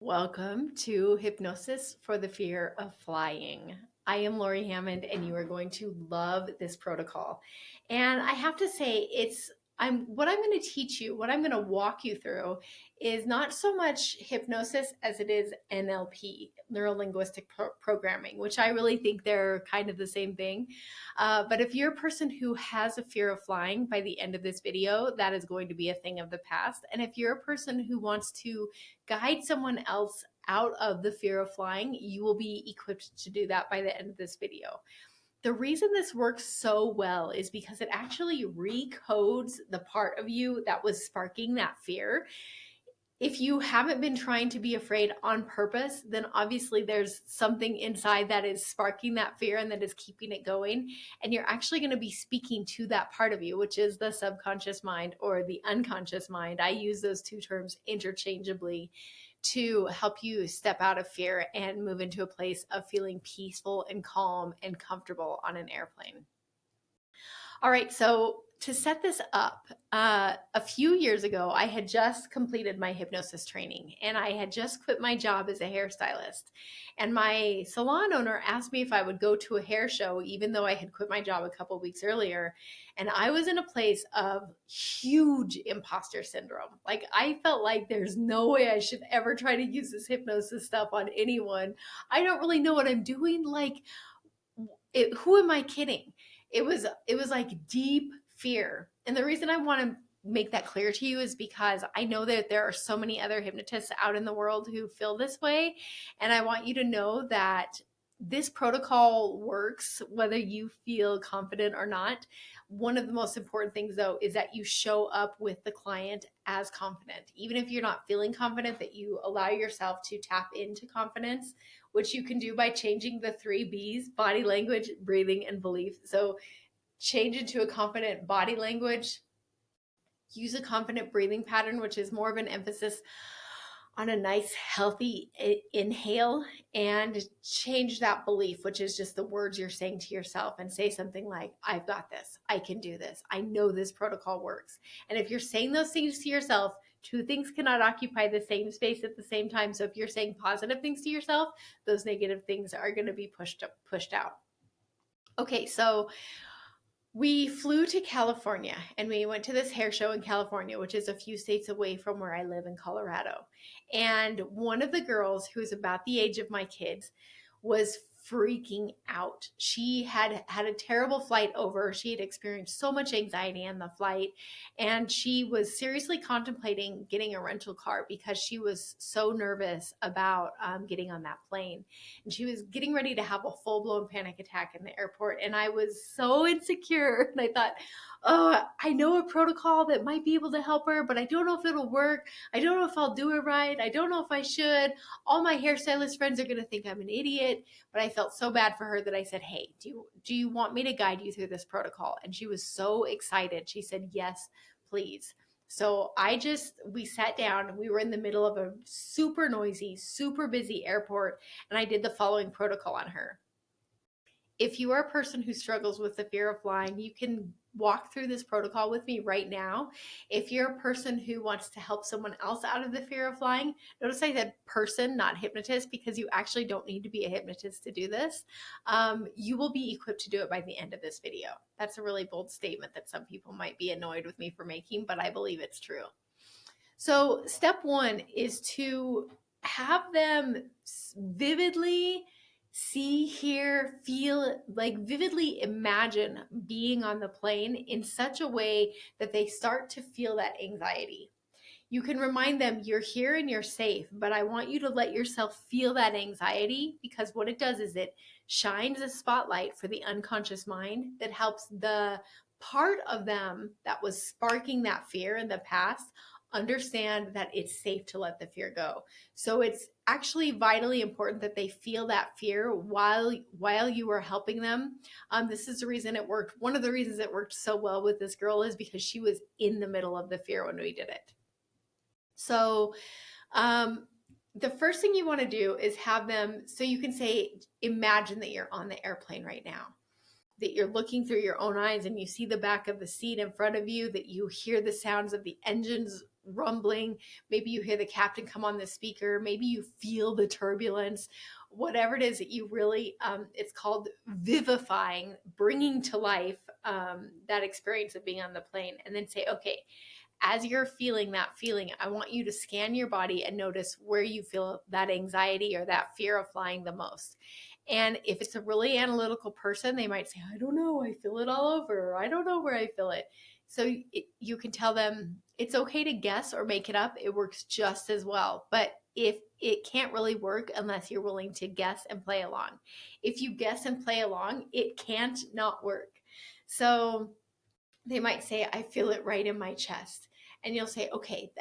Welcome to Hypnosis for the Fear of Flying. I am Lori Hammond, and you are going to love this protocol. And I have to say, what I'm going to teach you, what I'm going to walk you through, is not so much hypnosis as it is NLP, Neuro-Linguistic Programming, which I really think they're kind of the same thing. But if you're a person who has a fear of flying, by the end of this video, that is going to be a thing of the past. And if you're a person who wants to guide someone else out of the fear of flying, you will be equipped to do that by the end of this video. The reason this works so well is because it actually recodes the part of you that was sparking that fear. If you haven't been trying to be afraid on purpose, then obviously there's something inside that is sparking that fear and that is keeping it going. And you're actually going to be speaking to that part of you, which is the subconscious mind or the unconscious mind. I use those two terms interchangeably to help you step out of fear and move into a place of feeling peaceful and calm and comfortable on an airplane. All right, so to set this up, a few years ago, I had just completed my hypnosis training and I had just quit my job as a hairstylist. And my salon owner asked me if I would go to a hair show, even though I had quit my job a couple of weeks earlier. And I was in a place of huge imposter syndrome. Like, I felt like there's no way I should ever try to use this hypnosis stuff on anyone. I don't really know what I'm doing. Who am I kidding? It was like deep fear. And the reason I want to make that clear to you is because I know that there are so many other hypnotists out in the world who feel this way. And I want you to know that this protocol works whether you feel confident or not. One of the most important things, though, is that you show up with the client as confident. Even if you're not feeling confident, that you allow yourself to tap into confidence, which you can do by changing the 3 B's: body language, breathing, and belief. So change into a confident body language, use a confident breathing pattern, which is more of an emphasis on a nice, healthy inhale, and change that belief, which is just the words you're saying to yourself, and say something like, I've got this. I can do this. I know this protocol works. And if you're saying those things to yourself, two things cannot occupy the same space at the same time. So if you're saying positive things to yourself, those negative things are going to be pushed out. Okay, so we flew to California and we went to this hair show in California, which is a few states away from where I live in Colorado. And one of the girls, who's about the age of my kids, was freaking out. She had had a terrible flight over. She had experienced so much anxiety on the flight, and she was seriously contemplating getting a rental car because she was so nervous about getting on that plane. And she was getting ready to have a full-blown panic attack in the airport. And I was so insecure. And I thought, oh, I know a protocol that might be able to help her, but I don't know if it'll work. I don't know if I'll do it right. I don't know if I should. All my hairstylist friends are going to think I'm an idiot. But I felt so bad for her that I said, hey, do you want me to guide you through this protocol? And she was so excited. She said, yes, please. So we sat down. We were in the middle of a super noisy, super busy airport, and I did the following protocol on her. If you are a person who struggles with the fear of flying, you can walk through this protocol with me right now. If you're a person who wants to help someone else out of the fear of flying, notice I said person, not hypnotist, because you actually don't need to be a hypnotist to do this. You will be equipped to do it by the end of this video. That's a really bold statement that some people might be annoyed with me for making, but I believe it's true. So step one is to have them vividly see, hear, feel, like vividly imagine being on the plane in such a way that they start to feel that anxiety. You can remind them you're here and you're safe, but I want you to let yourself feel that anxiety, because what it does is it shines a spotlight for the unconscious mind that helps the part of them that was sparking that fear in the past understand that it's safe to let the fear go. So it's actually vitally important that they feel that fear while you are helping them. This is the reason it worked. One of the reasons it worked so well with this girl is because she was in the middle of the fear when we did it. So the first thing you want to do is have them, so you can say, imagine that you're on the airplane right now, that you're looking through your own eyes and you see the back of the seat in front of you, that you hear the sounds of the engines rumbling. Maybe you hear the captain come on the speaker. Maybe you feel the turbulence. Whatever it is that you really, it's called vivifying, bringing to life that experience of being on the plane. And then say, okay, as you're feeling that feeling, I want you to scan your body and notice where you feel that anxiety or that fear of flying the most. And if it's a really analytical person, they might say, I don't know, I feel it all over, or I don't know where I feel it. So you can tell them it's okay to guess or make it up. It works just as well. But if it can't really work unless you're willing to guess and play along. If you guess and play along, it can't not work. So they might say, I feel it right in my chest. And you'll say, okay,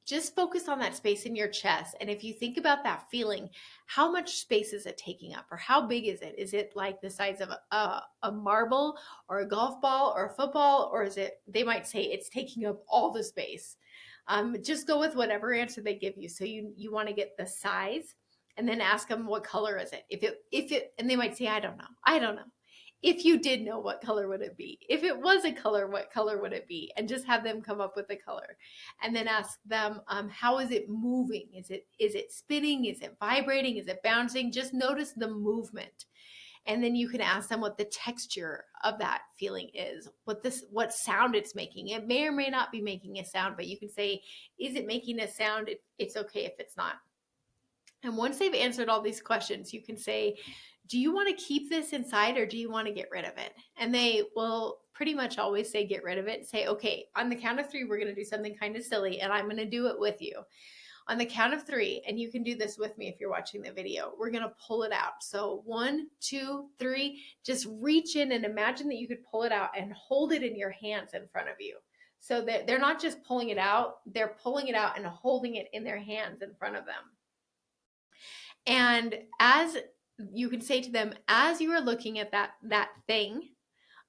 just focus on that space in your chest. And if you think about that feeling, how much space is it taking up, or how big is it? Is it like the size of a marble or a golf ball or a football? Or is it, they might say it's taking up all the space. Just go with whatever answer they give you. So you want to get the size, and then ask them, what color is it? If it, and they might say, I don't know. If you did know, what color would it be? If it was a color, what color would it be? And just have them come up with the color. And then ask them, how is it moving? Is it spinning? Is it vibrating? Is it bouncing? Just notice the movement. And then you can ask them what the texture of that feeling is, what sound it's making. It may or may not be making a sound, but you can say, is it making a sound? It's okay if it's not. And once they've answered all these questions, you can say, do you want to keep this inside, or do you want to get rid of it? And they will pretty much always say, get rid of it. Say, okay, on the count of 3, we're going to do something kind of silly, and I'm going to do it with you. On the count of 3, and you can do this with me if you're watching the video, we're going to pull it out. So 1, 2, 3, just reach in and imagine that you could pull it out and hold it in your hands in front of you. So that they're not just pulling it out, they're pulling it out and holding it in their hands in front of them. And as you can say to them, as you are looking at that thing,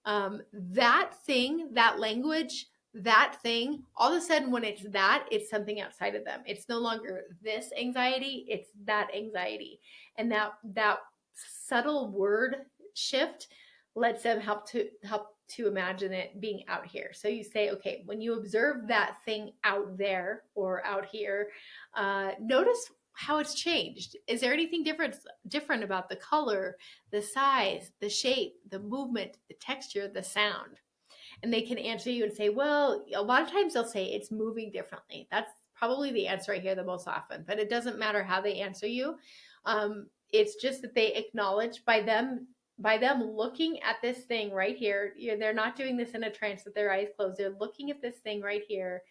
that language, that thing, all of a sudden when it's something outside of them. It's no longer this anxiety, it's that anxiety. And that subtle word shift lets them help to imagine it being out here. So you say, okay, when you observe that thing out there or out here, notice how it's changed. Is there anything different about the color, the size, the shape, the movement, the texture, the sound? And they can answer you and say, well, a lot of times they'll say it's moving differently. That's probably the answer I hear the most often, but it doesn't matter how they answer you. It's just that they acknowledge by them looking at this thing right here. They're not doing this in a trance with their eyes closed. They're looking at this thing right here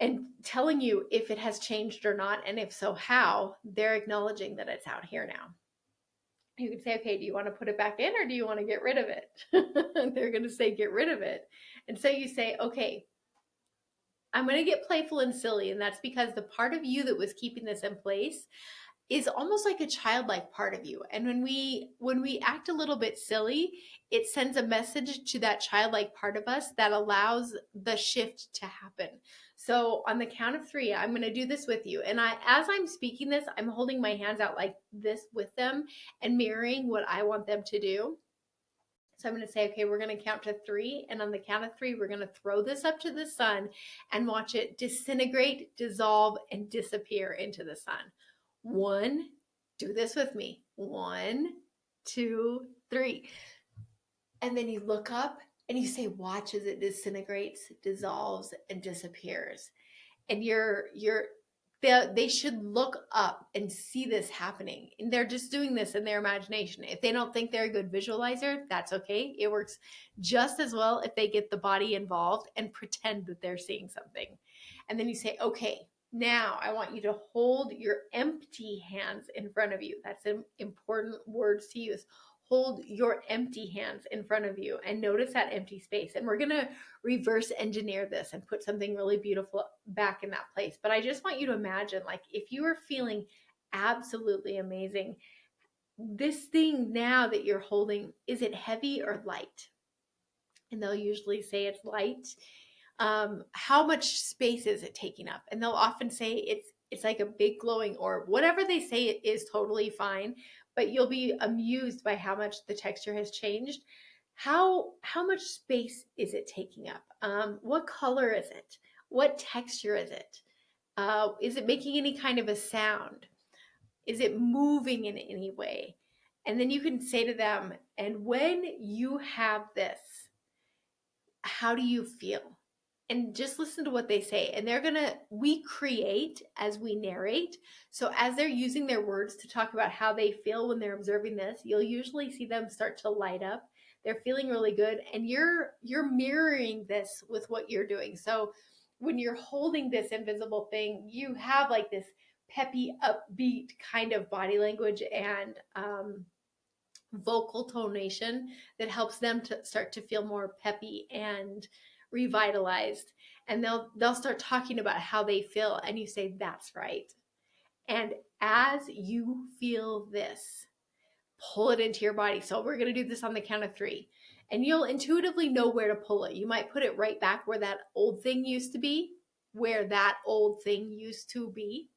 and telling you if it has changed or not, and if so, how. They're acknowledging that it's out here now. You can say, okay, do you want to put it back in, or do you want to get rid of it? They're going to say, get rid of it. And so you say, okay, I'm going to get playful and silly. And that's because the part of you that was keeping this in place is almost like a childlike part of you. And when we act a little bit silly, it sends a message to that childlike part of us that allows the shift to happen. So on the count of 3, I'm going to do this with you. And as I'm speaking this, I'm holding my hands out like this with them and mirroring what I want them to do. So I'm going to say, okay, we're going to count to 3. And on the count of 3, we're going to throw this up to the sun and watch it disintegrate, dissolve, and disappear into the sun. 1, do this with me. 1, 2, 3. And then you look up and you say, watch as it disintegrates, dissolves, and disappears. And they should look up and see this happening. And they're just doing this in their imagination. If they don't think they're a good visualizer, that's okay. It works just as well if they get the body involved and pretend that they're seeing something. And then you say, okay, now I want you to hold your empty hands in front of you. That's an important word to use. Hold your empty hands in front of you and notice that empty space. And we're going to reverse engineer this and put something really beautiful back in that place. But I just want you to imagine, like, if you are feeling absolutely amazing, this thing now that you're holding, is it heavy or light? And they'll usually say it's light. How much space is it taking up? And they'll often say it's like a big glowing orb. Whatever they say it is totally fine, but you'll be amused by how much the texture has changed. How much space is it taking up? What color is it? What texture is it? Is it making any kind of a sound? Is it moving in any way? And then you can say to them, and when you have this, how do you feel? And just listen to what they say. And we create as we narrate. So as they're using their words to talk about how they feel when they're observing this, you'll usually see them start to light up. They're feeling really good. And you're mirroring this with what you're doing. So when you're holding this invisible thing, you have like this peppy, upbeat kind of body language and vocal tonation that helps them to start to feel more peppy and revitalized. And they'll start talking about how they feel, and you say, that's right. And as you feel this, pull it into your body. So we're going to do this on the count of 3, and you'll intuitively know where to pull it. You might put it right back where that old thing used to be,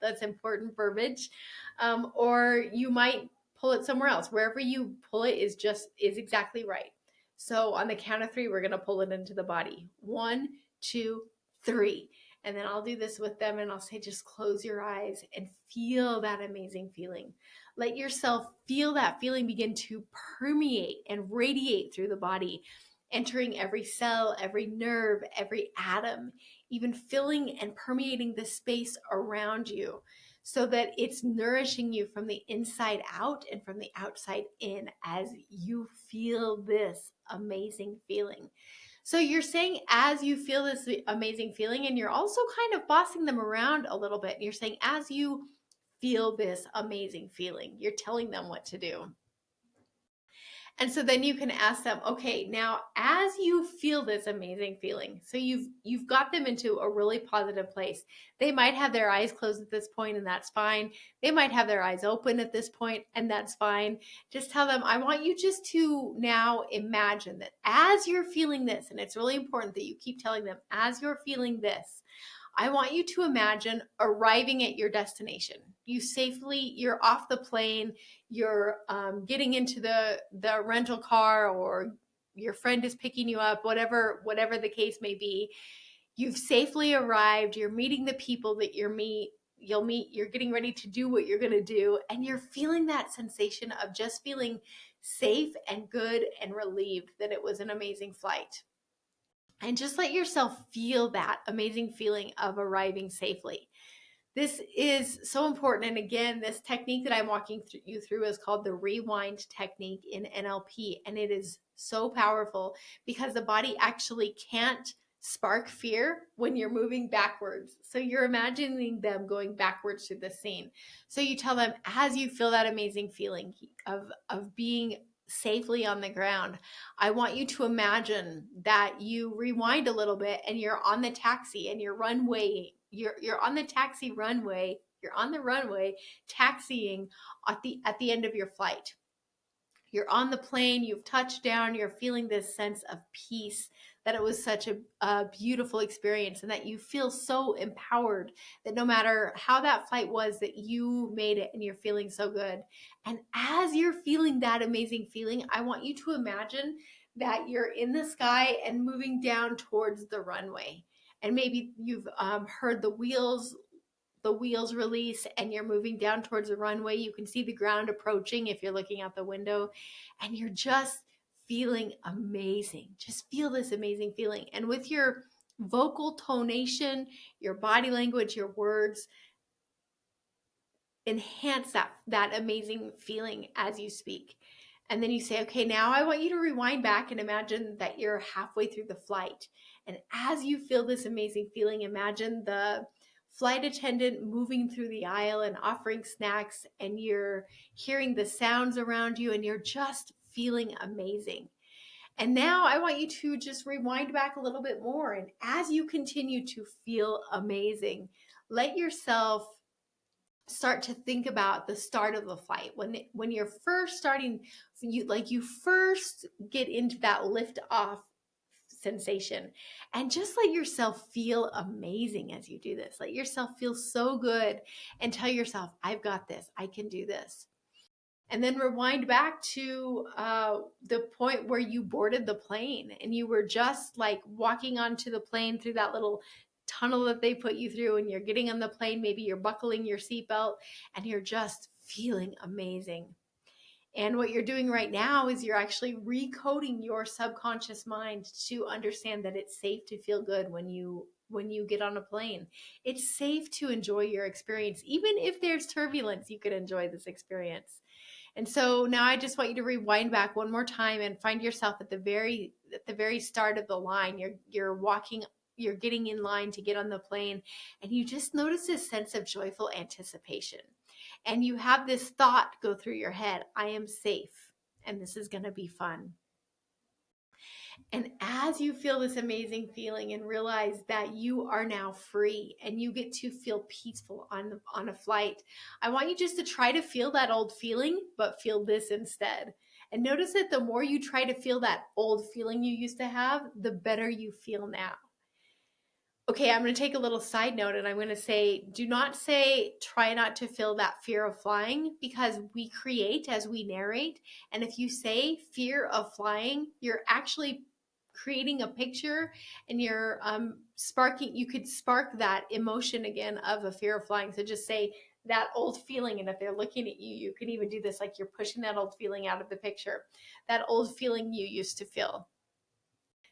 That's important verbiage. Or you might pull it somewhere else. Wherever you pull it is exactly right. So on the count of 3, we're going to pull it into the body. 1, 2, 3. And then I'll do this with them, and I'll say, just close your eyes and feel that amazing feeling. Let yourself feel that feeling begin to permeate and radiate through the body, entering every cell, every nerve, every atom, even filling and permeating the space around you, so that it's nourishing you from the inside out and from the outside in as you feel this amazing feeling. So you're saying, as you feel this amazing feeling, and you're also kind of bossing them around a little bit. You're saying, as you feel this amazing feeling, you're telling them what to do. And so then you can ask them, okay, now as you feel this amazing feeling, so you've got them into a really positive place. They might have their eyes closed at this point, and that's fine. They might have their eyes open at this point, and that's fine. Just tell them, I want you just to now imagine that as you're feeling this, and it's really important that you keep telling them, as you're feeling this, I want you to imagine arriving at your destination. You're off the plane, you're getting into the rental car, or your friend is picking you up, whatever the case may be. You've safely arrived, you're meeting the people that you'll meet, you're getting ready to do what you're going to do, and you're feeling that sensation of just feeling safe and good and relieved that it was an amazing flight. And just let yourself feel that amazing feeling of arriving safely. This is so important. And again, this technique that I'm walking you through is called the rewind technique in NLP. And it is so powerful because the body actually can't spark fear when you're moving backwards. So you're imagining them going backwards through the scene. So you tell them, as you feel that amazing feeling of being safely on the ground, I want you to imagine that you rewind a little bit and you're on the taxi, and you're on the runway taxiing at the end of your flight. You're on the plane, you've touched down, you're feeling this sense of peace, that it was such a beautiful experience, and that you feel so empowered that no matter how that flight was, that you made it and you're feeling so good. And as you're feeling that amazing feeling, I want you to imagine that you're in the sky and moving down towards the runway. And maybe you've heard the wheels release, and you're moving down towards the runway. You can see the ground approaching if you're looking out the window, and you're just feeling amazing. Just feel this amazing feeling. And with your vocal tonation, your body language, your words, enhance that amazing feeling as you speak. And then you say, okay, now I want you to rewind back and imagine that you're halfway through the flight. And as you feel this amazing feeling, imagine the flight attendant moving through the aisle and offering snacks, and you're hearing the sounds around you, and you're just feeling amazing. And now I want you to just rewind back a little bit more. And as you continue to feel amazing, let yourself start to think about the start of the flight. When you're first starting, you first get into that lift off sensation, and just let yourself feel amazing as you do this. Let yourself feel so good, and tell yourself, I've got this, I can do this. And then rewind back to the point where you boarded the plane, and you were just like walking onto the plane through that little tunnel that they put you through, and you're getting on the plane, maybe you're buckling your seatbelt, and you're just feeling amazing. And what you're doing right now is you're actually recoding your subconscious mind to understand that it's safe to feel good when you get on a plane. It's safe to enjoy your experience. Even if there's turbulence, you could enjoy this experience. And so now I just want you to rewind back one more time and find yourself at the very start of the line. You're walking, you're getting in line to get on the plane, and you just notice this sense of joyful anticipation. And you have this thought go through your head, I am safe and this is going to be fun. And as you feel this amazing feeling and realize that you are now free and you get to feel peaceful on a flight, I want you just to try to feel that old feeling, but feel this instead. And notice that the more you try to feel that old feeling you used to have, the better you feel now. Okay, I'm going to take a little side note and I'm going to say, do not say, try not to feel that fear of flying, because we create as we narrate. And if you say fear of flying, you're actually creating a picture, and you're you could spark that emotion again of a fear of flying. So just say that old feeling. And if they're looking at you, you can even do this, like you're pushing that old feeling out of the picture, that old feeling you used to feel.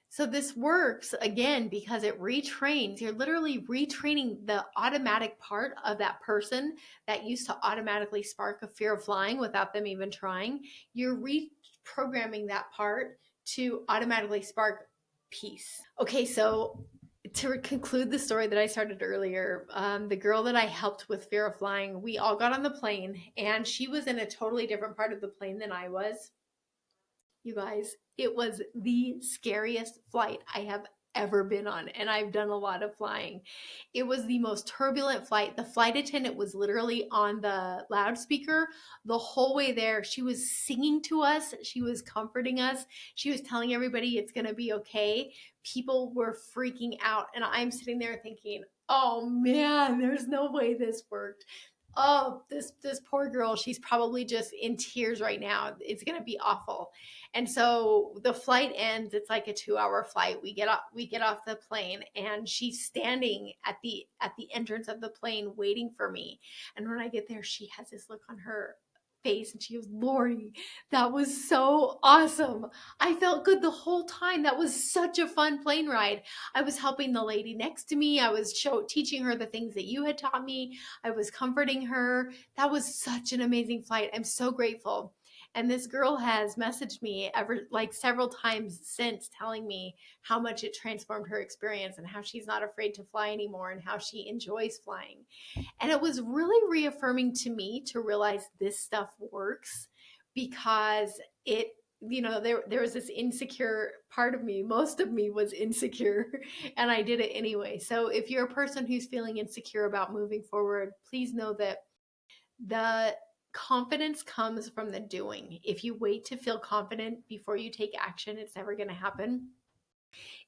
So this works again because it retrains. You're literally retraining the automatic part of that person that used to automatically spark a fear of flying without them even trying. You're reprogramming that part to automatically spark peace. Okay, so to conclude the story that I started earlier, the girl that I helped with fear of flying, we all got on the plane, and she was in a totally different part of the plane than I was. You guys, it was the scariest flight I have ever been on, and I've done a lot of flying. It was the most turbulent flight. The flight attendant was literally on the loudspeaker the whole way there. She was singing to us, she was comforting us, she was telling everybody it's going to be okay. People were freaking out, and I'm sitting there thinking, oh man, there's no way this worked. Oh, this poor girl, she's probably just in tears right now. It's going to be awful. And so the flight ends. It's like a 2-hour flight. We get off the plane, and she's standing at the entrance of the plane waiting for me. And when I get there, she has this look on her face, and she goes, Lori, that was so awesome. I felt good the whole time. That was such a fun plane ride. I was helping the lady next to me. I was teaching her the things that you had taught me. I was comforting her. That was such an amazing flight. I'm so grateful. And this girl has messaged me several times since, telling me how much it transformed her experience and how she's not afraid to fly anymore and how she enjoys flying. And it was really reaffirming to me to realize this stuff works, because there was this insecure part of me. Most of me was insecure, and I did it anyway. So if you're a person who's feeling insecure about moving forward, please know that the confidence comes from the doing. If you wait to feel confident before you take action, it's never going to happen.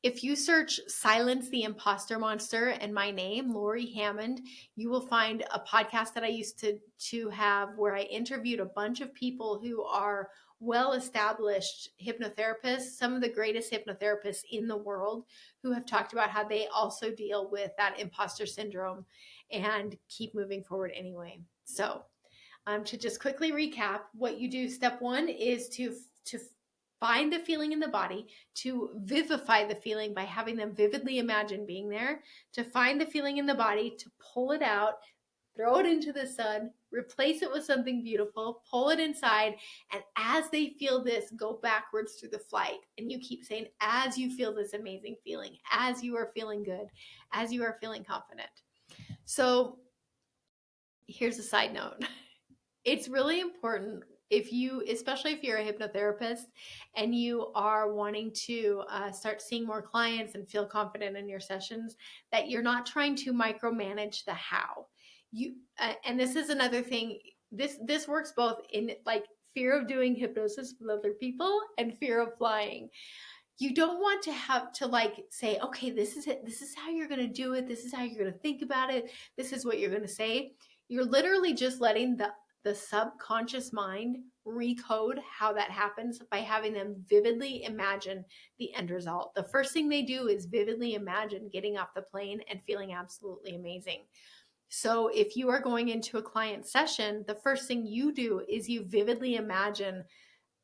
If you search Silence the Imposter Monster and my name, Lori Hammond, you will find a podcast that I used to have where I interviewed a bunch of people who are well-established hypnotherapists, some of the greatest hypnotherapists in the world, who have talked about how they also deal with that imposter syndrome and keep moving forward anyway. So to just quickly recap, what you do, step one is to find the feeling in the body, to vivify the feeling by having them vividly imagine being there, to find the feeling in the body, to pull it out, throw it into the sun, replace it with something beautiful, pull it inside, and as they feel this, go backwards through the flight. And you keep saying, as you feel this amazing feeling, as you are feeling good, as you are feeling confident. So here's a side note. It's really important, especially if you're a hypnotherapist and you are wanting to start seeing more clients and feel confident in your sessions, that you're not trying to micromanage the how. And this is another thing. This works both in like fear of doing hypnosis with other people and fear of flying. You don't want to have to say, okay, this is it. This is how you're going to do it. This is how you're going to think about it. This is what you're going to say. You're literally just letting the the subconscious mind recode how that happens by having them vividly imagine the end result. The first thing they do is vividly imagine getting off the plane and feeling absolutely amazing. So if you are going into a client session, the first thing you do is you vividly imagine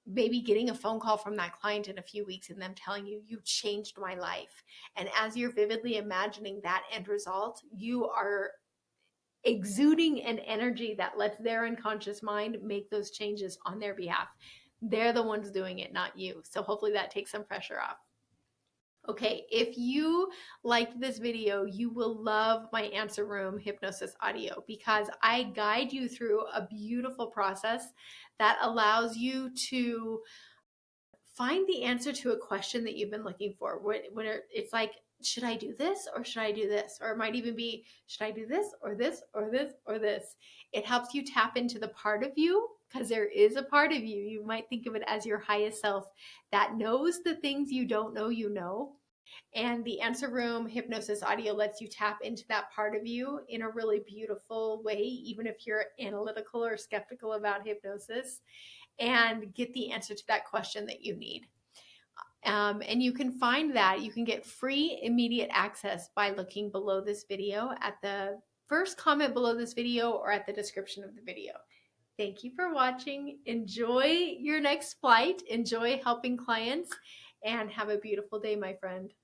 maybe getting a phone call from that client in a few weeks and them telling you, you changed my life. And as you're vividly imagining that end result, you are exuding an energy that lets their unconscious mind make those changes on their behalf. They're the ones doing it, not you. So hopefully that takes some pressure off. Okay, if you liked this video, you will love my answer room hypnosis audio because I guide you through a beautiful process that allows you to find the answer to a question that you've been looking for. When it's like, should I do this or should I do this? Or it might even be, should I do this or this or this or this? It helps you tap into the part of you, because there is a part of you. You might think of it as your highest self that knows the things you don't know you know. And the answer room hypnosis audio lets you tap into that part of you in a really beautiful way, even if you're analytical or skeptical about hypnosis, and get the answer to that question that you need. And you can find that. You can get free immediate access by looking below this video at the first comment below this video or at the description of the video. Thank you for watching. Enjoy your next flight. Enjoy helping clients and have a beautiful day, my friend.